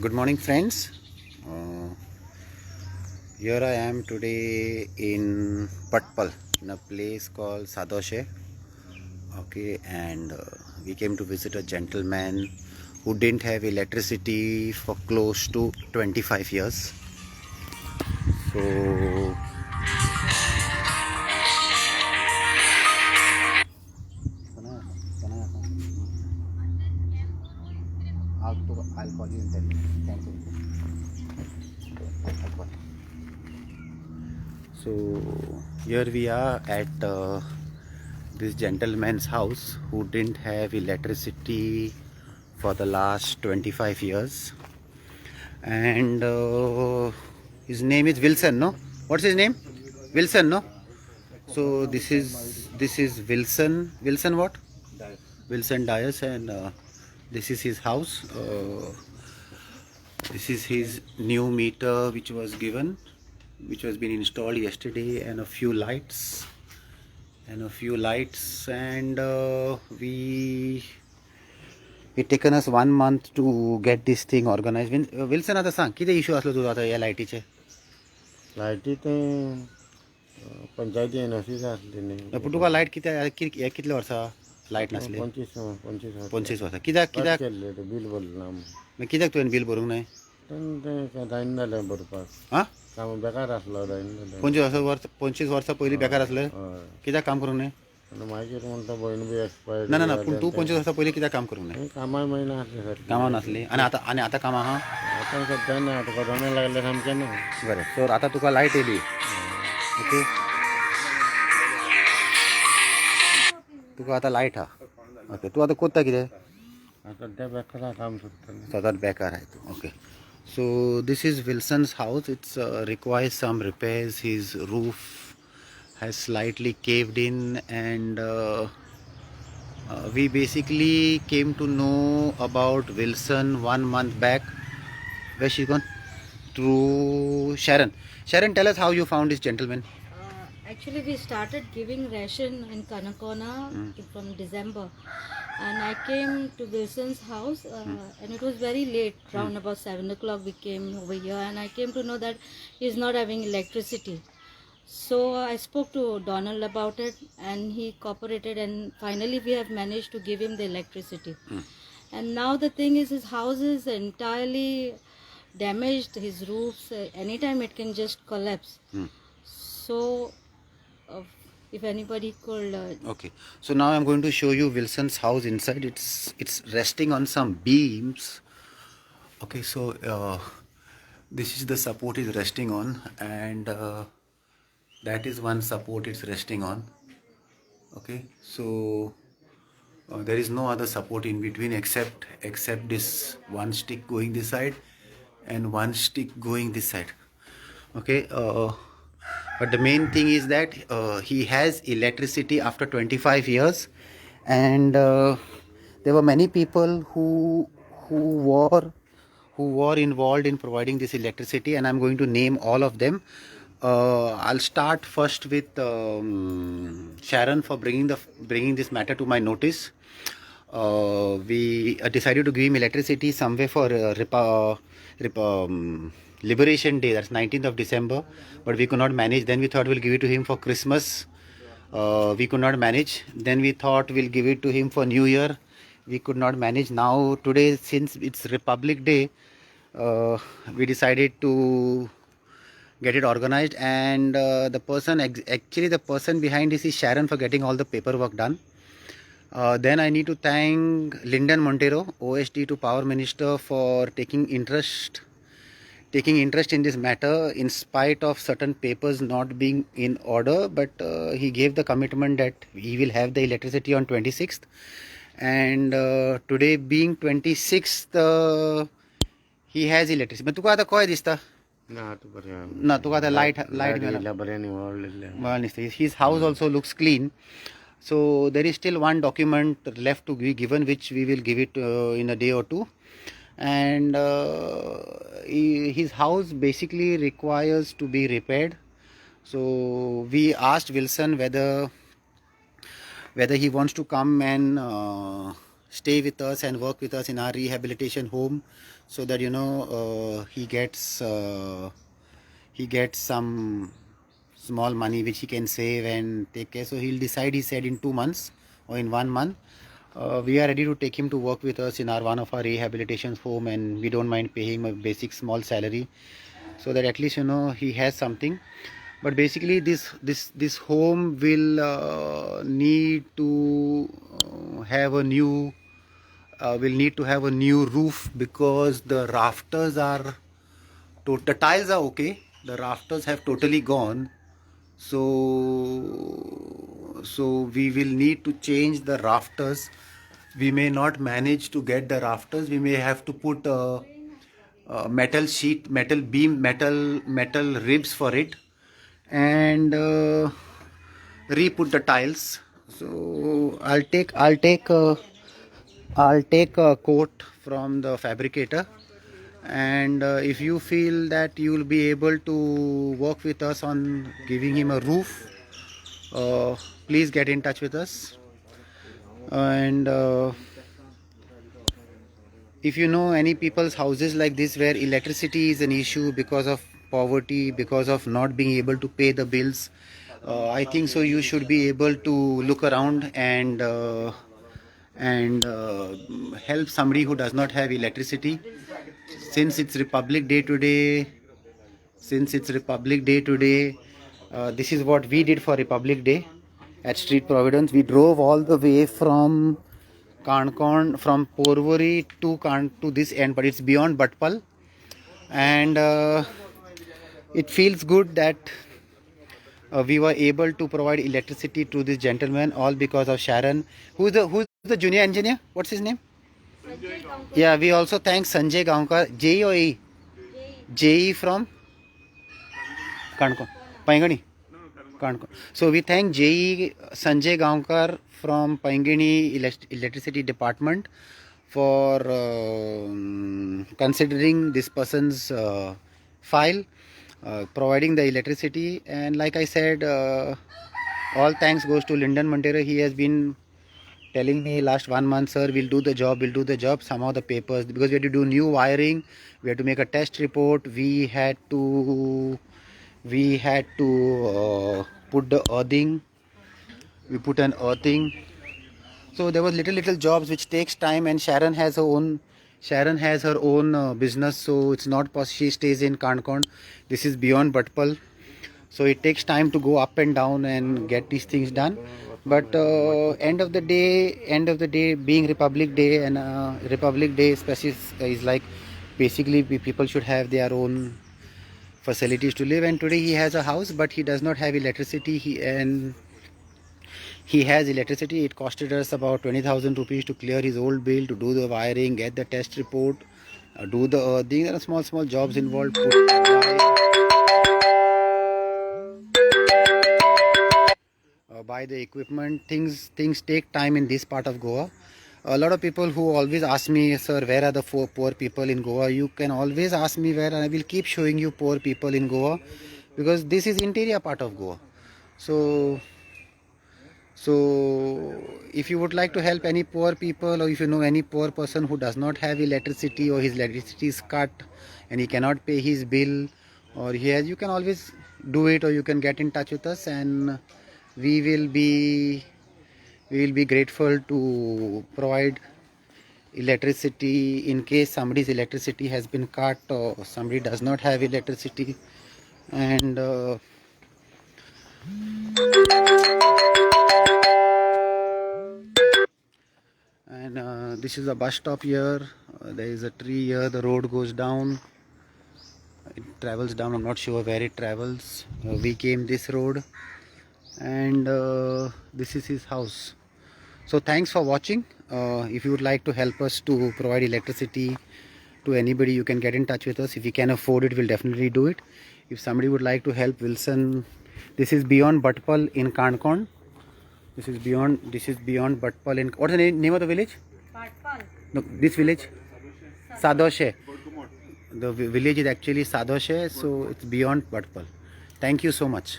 Good morning, friends. Uh, Here I am today in Patpal, in a place called Sadoshe. Okay, and we came to visit a gentleman who didn't have electricity for close to 25 years. So, I'll call you in 10 minutes. 10 I'll call you. So here we are at this gentleman's house who didn't have electricity for the last 25 years, and his name is Wilson. No, what's his name? Wilson. No. So this is Wilson. Wilson what? Wilson Dias, and this is his house. This is his new meter which was given, which was been installed yesterday, and a few lights and we it taken us 1 month to get this thing organized. Wilson, आता सांग किती issue असलो तुझा आता या लायटीचे? लायटी ते पंचायती एनओसी असली नाही. पण तुका लाईट कितले वर्सां लाईट नासली? 25 वर्सां. कित्याक केल्ले ते बील भरलें मागीर कित्याक तुवें बील भरूंक नाय? ते जायना जालें भरपाक. हां, काम बेकार आसलो, जायना जालें. 25 वर्सां पयलीं बेकार आसलें. हय. कित्याक काम करूंक नाय? आनी मागीर म्हणटा भयण बी एक्सपायर्ड. ना पूण तूं 25 वर्सां पयलीं कित्याक काम करूंक नाय? कामाय मागीर आसले सारकी. कामां नासली आनी आतां कामां आहा? आतां सद्या ना, आतां कोरोना लागले सामकें ना. बरें, सो आतां तुका लायट येयली. ओके, तुका आतां लायट हा. ओके, तूं आतां कोत्ता कितें? सद्या बेकार काम सोदता. सदांच बेकार आहे तू. Okay, so this is Wilson's house. It's requires some repairs. His roof has slightly caved in, and we basically came to know about Wilson 1 month back. Where she gone? Through Sharon. Sharon, tell us how you found this gentleman. Actually, we started giving ration in Kanakona from December, and I came to Wilson's house, and it was very late, around about 7 o'clock. We came over here, and I came to know that he's not having electricity. So I spoke to Donald about it, and he cooperated, and finally we have managed to give him the electricity. And now the thing is, his house is entirely damaged. His roofs, anytime it can just collapse. So if anybody could Okay, so now I'm going to show you Wilson's house inside. It's resting on some beams. Okay, so this is the support it's resting on, and that is one support it's resting on. Okay, so there is no other support in between except this one stick going this side and one stick going this side. Okay, but the main thing is that he has electricity after 25 years, and there were many people who were involved in providing this electricity, and I'm going to name all of them. I'll start first with Sharon for bringing this matter to my notice. We decided to give him electricity somewhere for Liberation Day, that's 19th of December, but we could not manage. Then we thought we'll give it to him for Christmas. We could not manage. Then we thought we'll give it to him for New Year. We could not manage. Now today, since it's Republic Day, we decided to get it organized, and the person behind this is Sharon for getting all the paperwork done. Then I need to thank Lyndon Montero, OSD to Power Minister, for taking interest in this matter in spite of certain papers not being in order, but he gave the commitment that he will have the electricity on 26th, and today being 26th, he has electricity. But तुका आता काय दिसता? ना तुका आता light Mela. His house also looks clean. So there is still one document left to be given, which we will give it in a day or two. And his house basically requires to be repaired. So we asked Wilson whether he wants to come and stay with us and work with us in our rehabilitation home, so that he gets some small money which he can save and take care. So he'll decide, he said, in 2 months or in 1 month. We are ready to take him to work with us in one of our rehabilitation home, and we don't mind paying a basic small salary, so that at least he has something. But basically this home will need to have a new roof, because the rafters are the tiles are okay, the rafters have totally gone. So we will need to change the rafters. We may not manage to get the rafters. We may have to put a metal sheet, metal beam, metal ribs for it, and re-put the tiles. So I'll take a quote from the fabricator, and if you feel that you will be able to work with us on giving him a roof, please get in touch with us. And if you know any people's houses like this where electricity is an issue because of poverty, because of not being able to pay the bills, I think so you should be able to look around and help somebody who does not have electricity. Since it's Republic Day today, this is what we did for Republic Day at Street Providence. We drove all the way from Kankon, from Porvory to this end, but it's beyond Bhatpal, and it feels good that we were able to provide electricity to this gentleman, all because of Sharon. Who's the junior engineer? What's his name? Yeah, we also thank Sanjay Gaonkar. JE or E? JE from Kankon. Paingani? Kankon. So we thank JE Sanjay Gaonkar from Paingani Electricity Department for considering this person's file, providing the electricity. And like I said, all thanks goes to Lyndon Montero. He has been telling me last 1 month, sir, we'll do the job. Somehow the papers, because we had to do new wiring, we had to make a test report, we had to put the earthing, we put an earthing. So there was little jobs which takes time, and Sharon has her own business, so it's not possible. She stays in Kankon. This is beyond Bhatpal, so it takes time to go up and down and get these things done. But end of the day, being Republic Day, and Republic Day especially is like, basically people should have their own facilities to live. And today he has a house, but he does not have electricity. He has electricity. It costed us about 20,000 rupees to clear his old bill, to do the wiring, get the test report, do the earthing. There are small jobs involved. Buy the equipment. Things take time in this part of Goa. A lot of people who always ask me, sir, where are the poor people in Goa? You can always ask me where, and I will keep showing you poor people in Goa, because this is interior part of Goa. So if you would like to help any poor people, or if you know any poor person who does not have electricity, or his electricity is cut and he cannot pay his bill, or you can always do it, or you can get in touch with us, and we will be grateful to provide electricity in case somebody's electricity has been cut, or somebody does not have electricity. And this is a bus stop here. There is a tree here. The road goes down. It travels down. I'm not sure where it travels. We came this road, and this is his house. So thanks for watching. If you would like to help us to provide electricity to anybody, you can get in touch with us. If we can afford it, we'll definitely do it. If somebody would like to help Wilson, this is beyond Bhatpal in Kankon. This is beyond Bhatpal in, what's the name of the village? Bhatpal. No, this village? Sadoshe. The village is actually Sadoshe, so it's beyond Bhatpal. Thank you so much.